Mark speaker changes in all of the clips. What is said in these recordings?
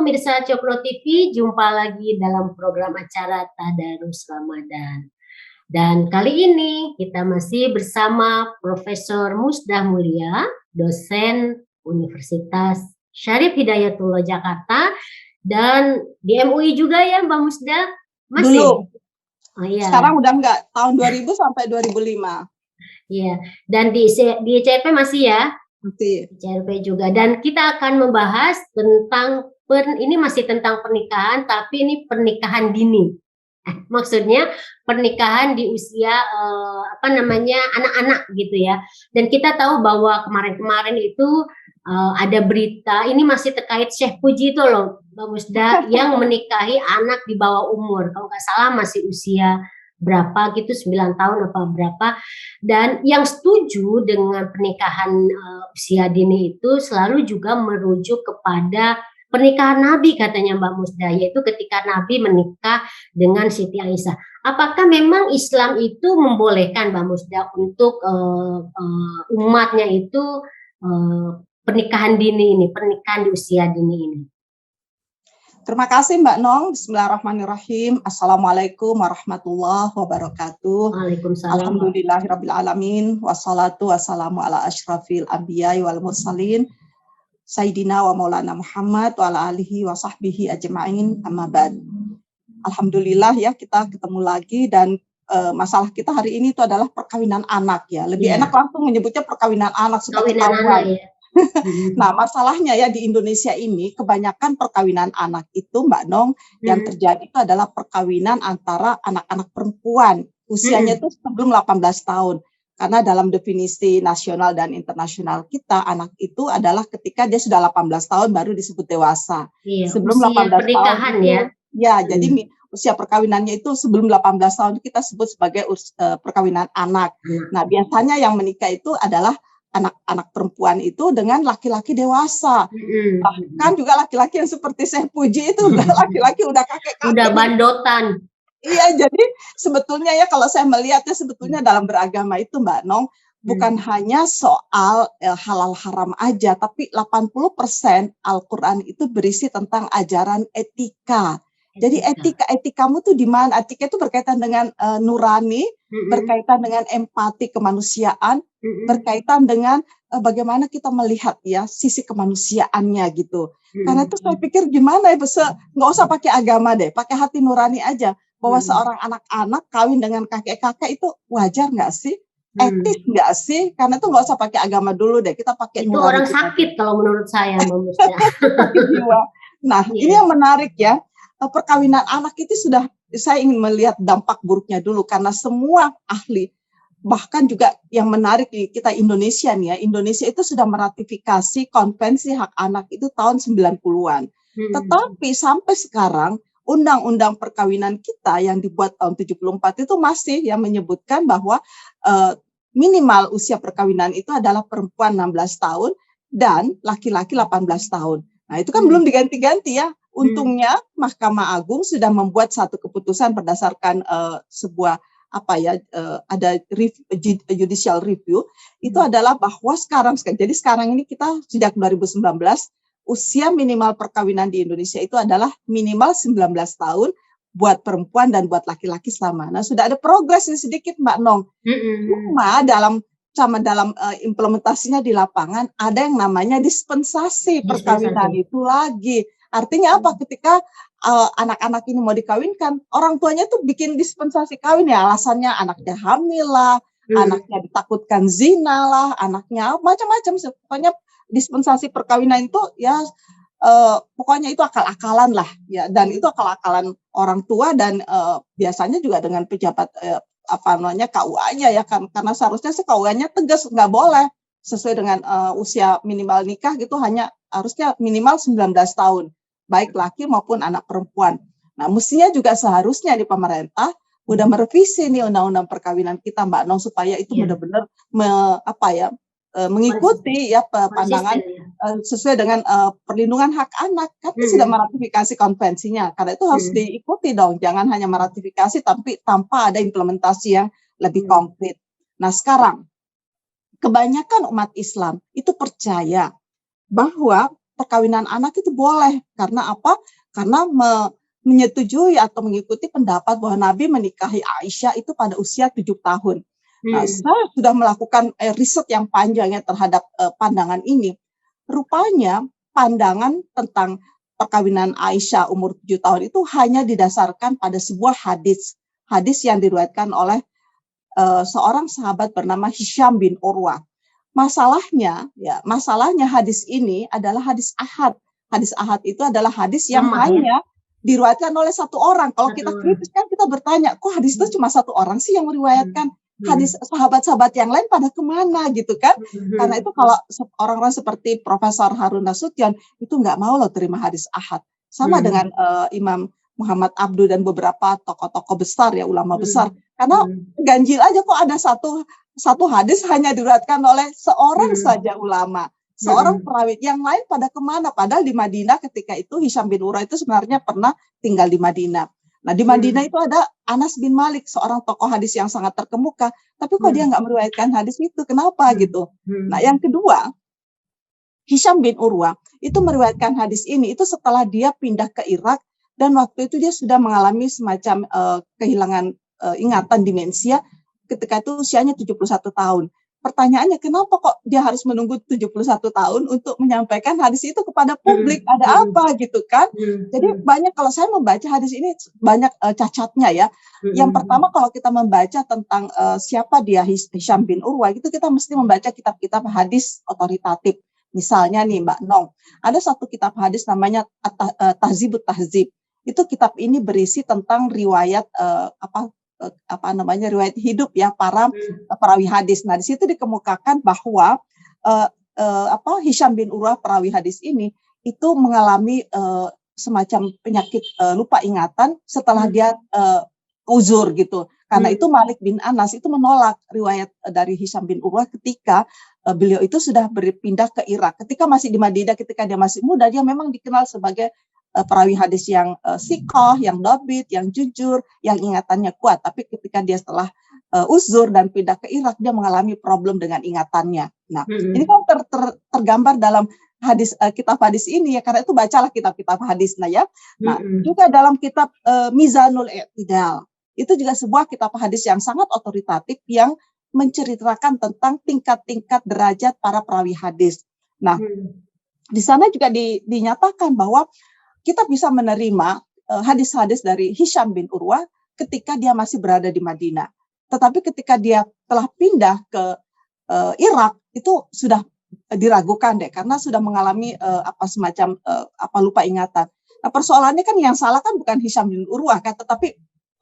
Speaker 1: pemirsa Cokro TV, jumpa lagi dalam program acara Tadarus Ramadan. Dan kali ini kita masih bersama Profesor Musdah Mulia, dosen Universitas Syarif Hidayatullah Jakarta, dan di MUI juga ya Mbak Musdah? Masih?
Speaker 2: Dulu.
Speaker 1: Oh iya.
Speaker 2: Sekarang udah enggak, tahun 2000 sampai 2005.
Speaker 1: Iya, dan di ICRP masih ya?
Speaker 2: Masih.
Speaker 1: ICRP juga. Dan kita akan membahas tentang ini masih tentang pernikahan, tapi ini pernikahan dini. Maksudnya pernikahan di usia anak-anak gitu ya. Dan kita tahu bahwa kemarin-kemarin itu ada berita, ini masih terkait Syekh Puji itu loh, Mbak Musdah, yang menikahi anak di bawah umur. Kalau nggak salah masih usia berapa gitu, 9 tahun apa berapa. Dan yang setuju dengan pernikahan usia dini itu selalu juga merujuk kepada pernikahan Nabi, katanya Mbak Musdah, yaitu ketika Nabi menikah dengan Siti Aisyah. Apakah memang Islam itu membolehkan Mbak Musdah untuk umatnya itu pernikahan dini ini, pernikahan di usia dini ini?
Speaker 2: Terima kasih Mbak Nong. Bismillahirrahmanirrahim. Assalamualaikum warahmatullahi wabarakatuh.
Speaker 1: Waalaikumsalam.
Speaker 2: Alhamdulillahirabbil alamin. Wassalatu wassalamu ala asyrafil anbiya'i wal mursalin. Sayyidina wa maulana Muhammad wa ala alihi wa sahbihi ajma'in, amma ba'd. Alhamdulillah ya, kita ketemu lagi dan masalah kita hari ini itu adalah perkawinan anak ya. Lebih enak langsung menyebutnya perkawinan anak supaya ketahuan. Ya. Nah, masalahnya ya di Indonesia ini kebanyakan perkawinan anak itu Mbak Nong yang terjadi itu adalah perkawinan antara anak-anak perempuan. Usianya itu sebelum 18 tahun. Karena dalam definisi nasional dan internasional kita, anak itu adalah ketika dia sudah 18 tahun baru disebut dewasa.
Speaker 1: Iya,
Speaker 2: sebelum
Speaker 1: usia
Speaker 2: 18
Speaker 1: pernikahan
Speaker 2: tahun itu,
Speaker 1: ya.
Speaker 2: Jadi usia perkawinannya itu sebelum 18 tahun kita sebut sebagai perkawinan anak. Nah, biasanya yang menikah itu adalah anak-anak perempuan itu dengan laki-laki dewasa. Bahkan juga laki-laki yang seperti Syekh Puji itu udah laki-laki udah kakek-kakek.
Speaker 1: Udah bandotan.
Speaker 2: Iya, jadi sebetulnya ya kalau saya melihatnya sebetulnya dalam beragama itu Mbak Nong bukan hanya soal halal haram aja, tapi 80% Al-Qur'an itu berisi tentang ajaran etika. Jadi etikamu tuh di mana? Etika itu berkaitan dengan nurani, berkaitan dengan empati kemanusiaan, berkaitan dengan bagaimana kita melihat ya sisi kemanusiaannya gitu. Karena itu saya pikir gimana ya, nggak usah pakai agama deh, pakai hati nurani aja. Bahwa seorang anak-anak kawin dengan kakek-kakek itu wajar nggak sih? Etis nggak sih? Karena itu nggak usah pakai agama dulu deh, kita pakai
Speaker 1: itu
Speaker 2: nurani.
Speaker 1: Orang sakit kalau menurut saya, Mbak Musdah.
Speaker 2: Nah, ini yang menarik ya. Perkawinan anak itu sudah, saya ingin melihat dampak buruknya dulu karena semua ahli, bahkan juga yang menarik di kita Indonesia nih ya, Indonesia itu sudah meratifikasi konvensi hak anak itu tahun 90-an. Tetapi sampai sekarang undang-undang perkawinan kita yang dibuat tahun 74 itu masih yang menyebutkan bahwa minimal usia perkawinan itu adalah perempuan 16 tahun dan laki-laki 18 tahun. Nah, itu kan belum diganti-ganti ya. Untungnya Mahkamah Agung sudah membuat satu keputusan berdasarkan sebuah ada judicial review, itu adalah bahwa sekarang ini kita sejak 2019 usia minimal perkawinan di Indonesia itu adalah minimal 19 tahun buat perempuan dan buat laki-laki sama. Nah, sudah ada progres sedikit Mbak Nong. Cuma dalam implementasinya di lapangan ada yang namanya dispensasi perkawinan itu lagi. Artinya apa? Ketika anak-anak ini mau dikawinkan, orang tuanya tuh bikin dispensasi kawin ya, alasannya anaknya hamil lah, anaknya ditakutkan zina lah, anaknya macam-macam. Pokoknya dispensasi perkawinan itu ya pokoknya itu akal-akalan lah ya, dan itu akal-akalan orang tua dan biasanya juga dengan pejabat KUA-nya ya, karena seharusnya KUA-nya tegas nggak boleh sesuai dengan usia minimal nikah gitu, hanya harusnya minimal 19 tahun baik laki maupun anak perempuan. Nah, mestinya juga seharusnya di pemerintah udah merevisi nih undang-undang perkawinan kita Mbak Nong supaya itu benar-benar mengikuti ya pandangan sesuai dengan perlindungan hak anak. Kan sudah meratifikasi konvensinya, karena itu harus diikuti dong, jangan hanya meratifikasi tapi tanpa ada implementasi yang lebih konkret. Nah, sekarang kebanyakan umat Islam itu percaya bahwa perkawinan anak itu boleh. Karena apa? Karena menyetujui atau mengikuti pendapat bahwa Nabi menikahi Aisyah itu pada usia 7 tahun. Nah, saya sudah melakukan riset yang panjang ya terhadap pandangan ini. Rupanya pandangan tentang perkawinan Aisyah umur 7 tahun itu hanya didasarkan pada sebuah hadis yang diriwayatkan oleh seorang sahabat bernama Hisham bin Urwah. Masalahnya hadis ini adalah hadis ahad. Hadis ahad itu adalah hadis yang hanya diriwayatkan oleh satu orang. Kalau kita kritis kan kita bertanya, kok hadis itu cuma satu orang sih yang meriwayatkan? Hadis sahabat-sahabat yang lain pada kemana gitu kan? Karena itu kalau orang-orang seperti Profesor Harun Nasution itu nggak mau loh terima hadis ahad. Sama dengan Imam Muhammad Abduh dan beberapa tokoh-tokoh besar ya, ulama besar. Karena ganjil aja kok ada satu hadis hanya diriwayatkan oleh seorang saja ulama. Seorang perawi, yang lain pada kemana? Padahal di Madinah ketika itu Hisham bin Urwah itu sebenarnya pernah tinggal di Madinah. Nah di Madinah itu ada Anas bin Malik, seorang tokoh hadis yang sangat terkemuka. Tapi kok dia nggak meriwayatkan hadis itu? Kenapa gitu? Nah yang kedua, Hisham bin Urwah itu meriwayatkan hadis ini itu setelah dia pindah ke Irak dan waktu itu dia sudah mengalami semacam kehilangan ingatan, demensia ketika itu usianya 71 tahun. Pertanyaannya, kenapa kok dia harus menunggu 71 tahun untuk menyampaikan hadis itu kepada publik? Ada apa gitu kan? Jadi banyak, kalau saya membaca hadis ini banyak cacatnya ya. Yang pertama kalau kita membaca tentang siapa dia Hisham bin Urwah, itu kita mesti membaca kitab-kitab hadis otoritatif. Misalnya nih Mbak Nong, ada satu kitab hadis namanya Tahzibut Tahzib. Itu kitab ini berisi tentang riwayat riwayat hidup ya para perawi hadis. Nah, di situ dikemukakan bahwa Hisham bin Urwah perawi hadis ini itu mengalami semacam penyakit lupa ingatan setelah dia uzur gitu. Karena itu Malik bin Anas itu menolak riwayat dari Hisham bin Urwah ketika beliau itu sudah berpindah ke Irak. Ketika masih di Madinah, ketika dia masih muda, dia memang dikenal sebagai perawi hadis yang sikoh, yang dobit, yang jujur, yang ingatannya kuat. Tapi ketika dia setelah uzur dan pindah ke Irak, dia mengalami problem dengan ingatannya. Nah, ini kan tergambar dalam hadis kitab hadis ini ya, karena itu bacalah kitab-kitab hadis. Nah ya, nah juga dalam kitab Mizanul I'tidal, itu juga sebuah kitab hadis yang sangat otoritatif yang menceritakan tentang tingkat-tingkat derajat para perawi hadis. Nah, di sana juga dinyatakan bahwa kita bisa menerima hadis-hadis dari Hisham bin Urwah ketika dia masih berada di Madinah. Tetapi ketika dia telah pindah ke Irak, itu sudah diragukan deh, karena sudah mengalami semacam lupa ingatan. Nah persoalannya kan yang salah kan bukan Hisham bin Urwah kan, tetapi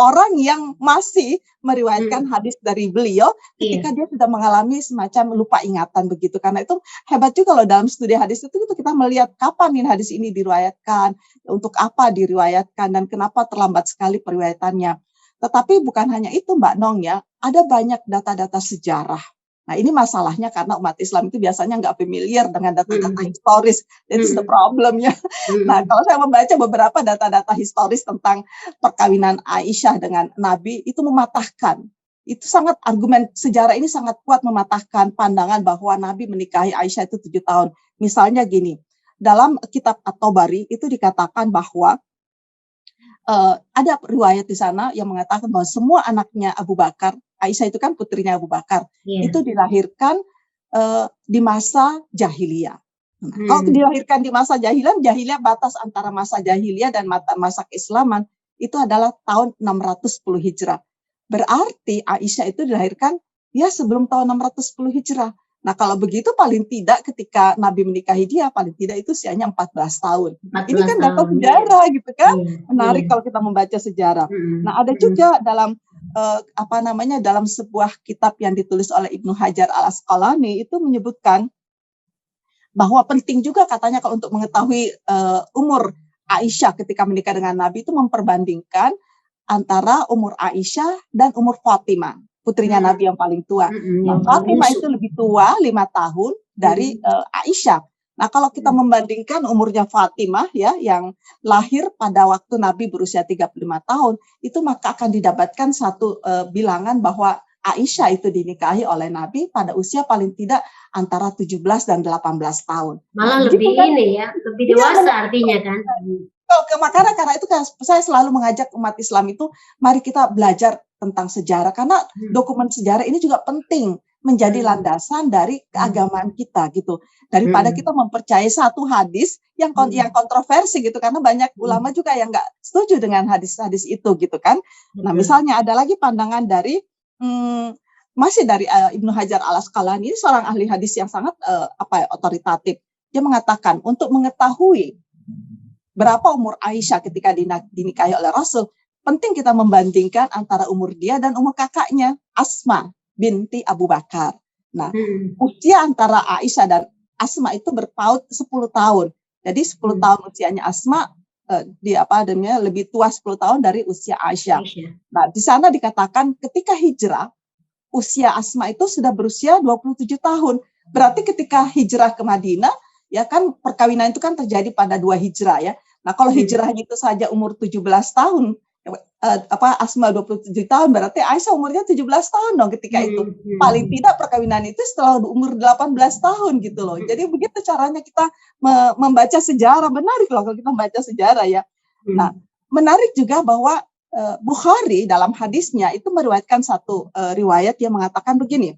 Speaker 2: orang yang masih meriwayatkan hadis dari beliau ketika dia sudah mengalami semacam lupa ingatan begitu. Karena itu hebat juga kalau dalam studi hadis itu kita melihat kapan hadis ini diriwayatkan, untuk apa diriwayatkan, dan kenapa terlambat sekali periwayatannya. Tetapi bukan hanya itu Mbak Nong ya, ada banyak data-data sejarah. Nah ini masalahnya karena umat Islam itu biasanya nggak familiar dengan data-data historis. It's the problemnya. Nah kalau saya membaca beberapa data-data historis tentang perkawinan Aisyah dengan Nabi, itu mematahkan. Itu sangat, argumen sejarah ini sangat kuat mematahkan pandangan bahwa Nabi menikahi Aisyah itu 7 tahun. Misalnya gini, dalam kitab At-Tabari itu dikatakan bahwa ada riwayat di sana yang mengatakan bahwa semua anaknya Abu Bakar, Aisyah itu kan putrinya Abu Bakar, itu dilahirkan di masa jahiliyah. Kalau dilahirkan di masa jahiliyah batas antara masa jahiliyah dan masa keislaman itu adalah tahun 610 Hijrah. Berarti Aisyah itu dilahirkan ya sebelum tahun 610 Hijrah. Nah kalau begitu paling tidak ketika Nabi menikahi dia, paling tidak itu usianya 14 tahun. 14 ini kan data sejarah gitu kan, menarik kalau kita membaca sejarah. Nah ada juga dalam dalam sebuah kitab yang ditulis oleh Ibnu Hajar Al-Asqalani itu menyebutkan bahwa penting juga katanya kalau untuk mengetahui umur Aisyah ketika menikah dengan Nabi itu memperbandingkan antara umur Aisyah dan umur Fatimah, putrinya Nabi yang paling tua. Nah, Fatimah itu lebih tua 5 tahun dari Aisyah. Nah, kalau kita membandingkan umurnya Fatimah ya yang lahir pada waktu Nabi berusia 35 tahun, itu maka akan didapatkan satu bilangan bahwa Aisyah itu dinikahi oleh Nabi pada usia paling tidak antara 17 dan 18 tahun.
Speaker 1: Malah
Speaker 2: Begitu
Speaker 1: lebih
Speaker 2: kan?
Speaker 1: ini ya, lebih
Speaker 2: Iya,
Speaker 1: dewasa artinya kan.
Speaker 2: makanya karena itu kan saya selalu mengajak umat Islam itu, mari kita belajar tentang sejarah, karena dokumen sejarah ini juga penting menjadi landasan dari keagamaan kita gitu. Daripada kita mempercayai satu hadis yang kontroversi gitu, karena banyak ulama juga yang nggak setuju dengan hadis-hadis itu gitu kan. Nah, misalnya ada lagi pandangan dari masih dari Ibnu Hajar al-Asqalani, ini seorang ahli hadis yang sangat otoritatif. Dia mengatakan untuk mengetahui berapa umur Aisyah ketika dinikahi oleh Rasul, penting kita membandingkan antara umur dia dan umur kakaknya, Asma binti Abu Bakar. Nah, usia antara Aisyah dan Asma itu berpaut 10 tahun. Jadi 10 tahun usianya Asma, lebih tua 10 tahun dari usia Aisyah. Nah, di sana dikatakan ketika hijrah, usia Asma itu sudah berusia 27 tahun. Berarti ketika hijrah ke Madinah, ya kan perkawinan itu kan terjadi pada 2 hijrah ya. Nah, kalau hijrahnya itu saja umur 17 tahun, Asma 27 tahun, berarti Aisyah umurnya 17 tahun dong ketika itu. Paling tidak perkawinan itu setelah umur 18 tahun gitu loh. Jadi begitu caranya kita membaca sejarah. Menarik loh kalau kita membaca sejarah ya. Nah, menarik juga bahwa Bukhari dalam hadisnya itu meriwayatkan satu riwayat yang mengatakan begini.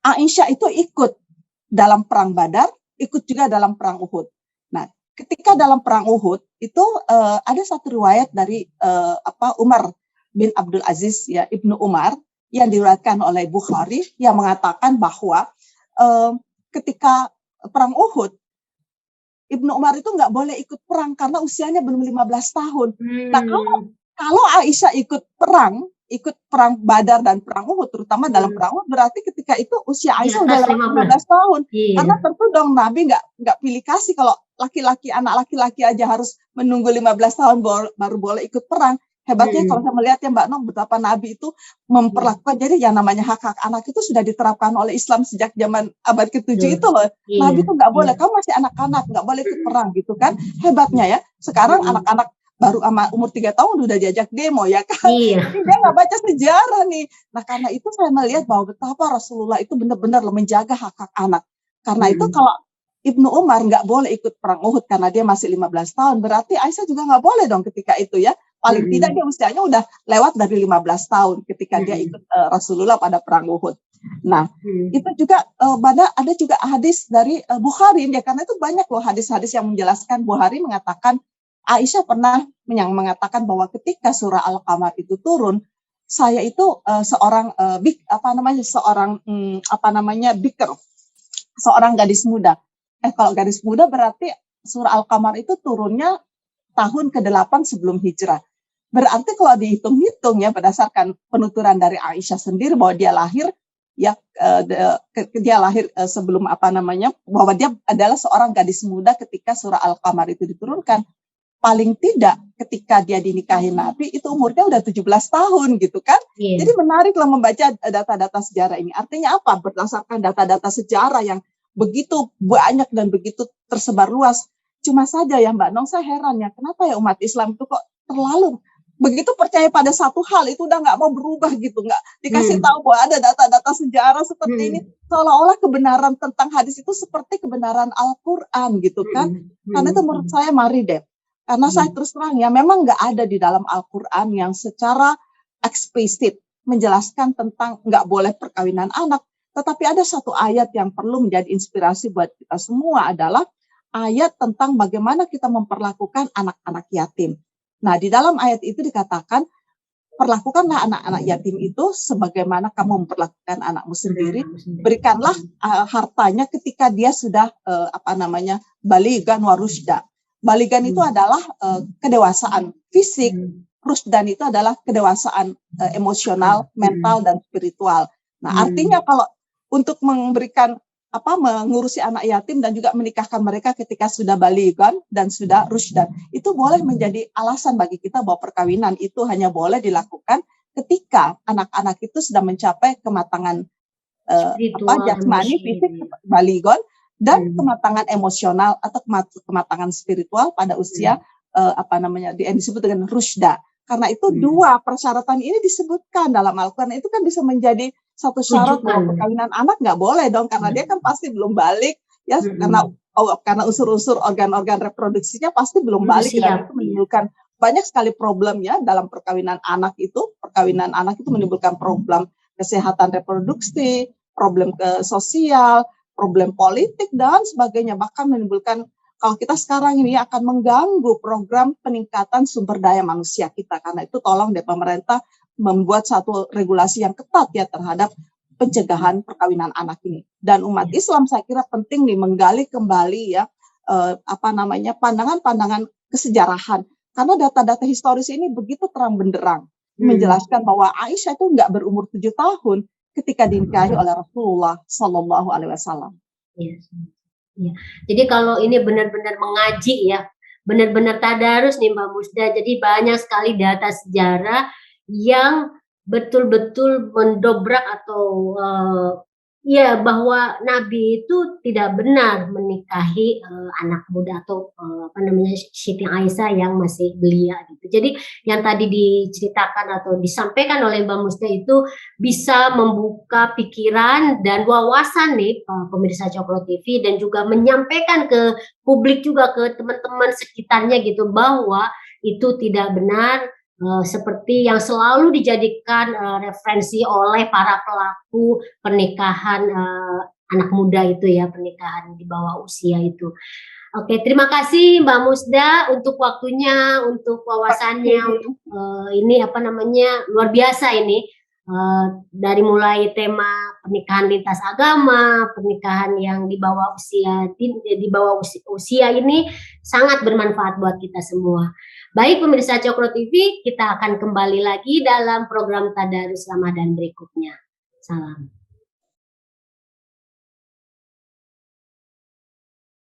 Speaker 2: Aisyah itu ikut dalam perang Badar, ikut juga dalam perang Uhud. Nah, ketika dalam perang Uhud itu ada satu riwayat dari Umar bin Abdul Aziz ya, Ibnu Umar, yang diriwayatkan oleh Bukhari yang mengatakan bahwa ketika perang Uhud, Ibnu Umar itu nggak boleh ikut perang karena usianya belum 15 tahun. Nah, kalau Aisyah ikut perang Badar dan perang Uhud, terutama dalam perang Uhud, berarti ketika itu usia Aisyah udah 15 tahun. Iya. Karena tentu dong Nabi nggak pilih kasih kalau anak laki-laki aja harus menunggu 15 tahun baru boleh ikut perang. Hebatnya kalau saya melihat ya Mbak Nong, betapa Nabi itu memperlakukan, jadi yang namanya hak-hak anak itu sudah diterapkan oleh Islam sejak zaman abad ke-7 itu loh. Nabi itu nggak boleh, kamu masih anak-anak, nggak boleh ikut perang gitu kan. Hebatnya ya, sekarang anak-anak baru umur 3 tahun udah diajak demo ya kan. Jadi dia nggak baca sejarah nih. Nah, karena itu saya melihat bahwa betapa Rasulullah itu benar-benar menjaga hak-hak anak. Karena itu kalau Ibnu Umar nggak boleh ikut perang Uhud karena dia masih 15 tahun, berarti Aisyah juga nggak boleh dong ketika itu ya. Paling tidak dia usianya udah lewat dari 15 tahun ketika dia ikut Rasulullah pada perang Uhud. Nah, itu juga ada juga hadis dari Bukhari ya, karena itu banyak loh hadis-hadis yang menjelaskan. Bukhari mengatakan Aisyah pernah mengatakan bahwa ketika surah Al-Qamar itu turun, saya itu bikr, seorang gadis muda. Kalau gadis muda berarti surah Al-Qamar itu turunnya tahun ke-8 sebelum hijrah. Berarti kalau dihitung-hitung ya berdasarkan penuturan dari Aisyah sendiri bahwa dia lahir sebelum bahwa dia adalah seorang gadis muda ketika surah Al-Qamar itu diturunkan. Paling tidak ketika dia dinikahi Nabi itu umurnya udah 17 tahun gitu kan. Jadi menariklah membaca data-data sejarah ini. Artinya apa? Berdasarkan data-data sejarah yang begitu banyak dan begitu tersebar luas. Cuma saja ya Mbak Nong, saya heran ya, kenapa ya umat Islam itu kok terlalu begitu percaya pada satu hal itu udah nggak mau berubah gitu, nggak dikasih tahu bahwa ada data-data sejarah seperti ini, seolah-olah kebenaran tentang hadis itu seperti kebenaran Al-Quran gitu kan. Karena itu menurut saya mari deh, karena saya terus terang ya memang nggak ada di dalam Al-Quran yang secara eksplisit menjelaskan tentang nggak boleh perkawinan anak, tetapi ada satu ayat yang perlu menjadi inspirasi buat kita semua, adalah ayat tentang bagaimana kita memperlakukan anak-anak yatim. Nah, di dalam ayat itu dikatakan, perlakukanlah anak-anak yatim itu sebagaimana kamu memperlakukan anakmu sendiri. Berikanlah hartanya ketika dia sudah baligan wa rusyda. Baligan itu adalah kedewasaan fisik, rusdan itu adalah kedewasaan emosional, mental, dan spiritual. Nah, artinya kalau untuk memberikan mengurusi anak yatim dan juga menikahkan mereka ketika sudah baligan dan sudah rusydan, itu boleh menjadi alasan bagi kita bahwa perkawinan itu hanya boleh dilakukan ketika anak-anak itu sudah mencapai kematangan jasmani, fisik, baligan, dan kematangan emosional atau kematangan spiritual pada usia yang disebut dengan rusyda. Karena itu dua persyaratan ini disebutkan dalam Al-Quran, itu kan bisa menjadi satu syarat bahwa perkawinan anak nggak boleh dong, karena dia kan pasti belum balik ya, karena unsur-unsur organ-organ reproduksinya pasti belum balik, dan itu menimbulkan banyak sekali problem ya dalam perkawinan anak itu. Perkawinan anak itu menimbulkan problem kesehatan reproduksi, problem sosial, problem politik dan sebagainya, bahkan menimbulkan, kalau kita sekarang ini akan mengganggu program peningkatan sumber daya manusia kita. Karena itu tolong deh pemerintah membuat satu regulasi yang ketat ya terhadap pencegahan perkawinan anak ini. Dan umat Islam saya kira penting nih menggali kembali ya pandangan-pandangan kesejarahan. Karena data-data historis ini begitu terang benderang menjelaskan bahwa Aisyah itu nggak berumur 7 tahun ketika dinikahi oleh Rasulullah Shallallahu Alaihi Wasallam.
Speaker 1: Ya. Jadi kalau ini benar-benar mengaji ya, benar-benar tadarus nih Mbak Musda. Jadi banyak sekali data sejarah yang betul-betul mendobrak atau ya bahwa Nabi itu tidak benar menikahi anak muda atau Siti Aisyah yang masih belia gitu. Jadi yang tadi diceritakan atau disampaikan oleh Mbak Musda itu bisa membuka pikiran dan wawasan nih pemirsa Cokro TV, dan juga menyampaikan ke publik juga, ke teman-teman sekitarnya gitu, bahwa itu tidak benar. Seperti yang selalu dijadikan referensi oleh para pelaku pernikahan anak muda itu ya, pernikahan di bawah usia itu. Oke, terima kasih Mbak Musda untuk waktunya, untuk wawasannya, untuk ini luar biasa ini. Dari mulai tema pernikahan lintas agama, pernikahan yang di bawah usia ini sangat bermanfaat buat kita semua. Baik pemirsa Cokro TV, kita akan kembali lagi dalam program Tadarus Ramadan berikutnya. Salam.